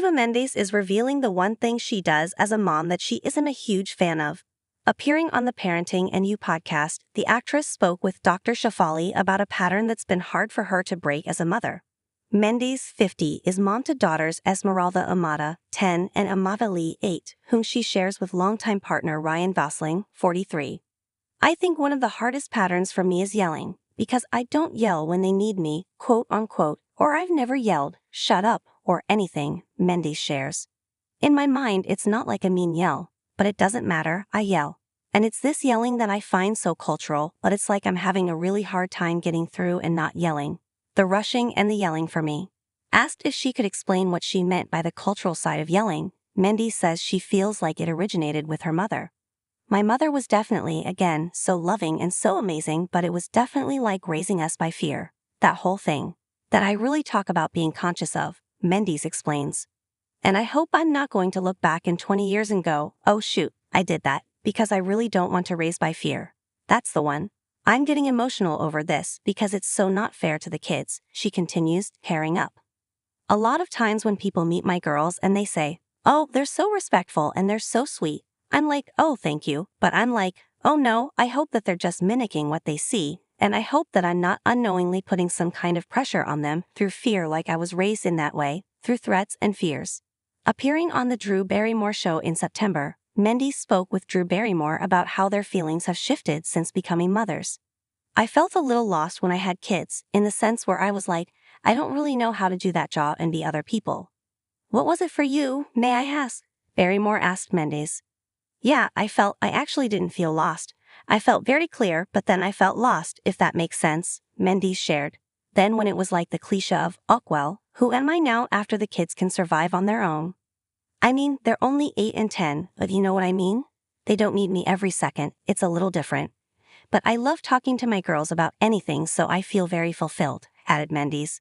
Eva Mendes is revealing the one thing she does as a mom that she isn't a huge fan of. Appearing on the Parenting and You podcast, the actress spoke with Dr. Shafali about a pattern that's been hard for her to break as a mother. Mendes, 50, is mom to daughters Esmeralda Amata, 10, and Amata Lee, 8, whom she shares with longtime partner Ryan Gosling, 43. I think one of the hardest patterns for me is yelling, because I don't yell when they need me, quote unquote, or I've never yelled, shut up, or anything, Mendes shares. In my mind, it's not like a mean yell, but it doesn't matter, I yell. And it's this yelling that I find so cultural, but it's like I'm having a really hard time getting through and not yelling. The rushing and the yelling for me. Asked if she could explain what she meant by the cultural side of yelling, Mendes says she feels like it originated with her mother. My mother was definitely, again, so loving and so amazing, but it was definitely like raising us by fear. That whole thing. That I really talk about being conscious of, Mendes explains. And I hope I'm not going to look back in 20 years and go, oh shoot, I did that, because I really don't want to raise by fear. That's the one. I'm getting emotional over this because it's so not fair to the kids, she continues, tearing up. A lot of times when people meet my girls and they say, oh, they're so respectful and they're so sweet, I'm like, oh, thank you, but I'm like, oh no, I hope that they're just mimicking what they see, and I hope that I'm not unknowingly putting some kind of pressure on them through fear like I was raised in that way, through threats and fears. Appearing on the Drew Barrymore show in September, Mendes spoke with Drew Barrymore about how their feelings have shifted since becoming mothers. I felt a little lost when I had kids, in the sense where I was like, I don't really know how to do that job and be other people. What was it for you, may I ask? Barrymore asked Mendes. Yeah, I actually didn't feel lost. I felt very clear, but then I felt lost, if that makes sense, Mendes shared. Then when it was like the cliché of, oh well, who am I now after the kids can survive on their own? I mean, they're only 8 and 10, but you know what I mean? They don't need me every second, it's a little different. But I love talking to my girls about anything, so I feel very fulfilled, added Mendes.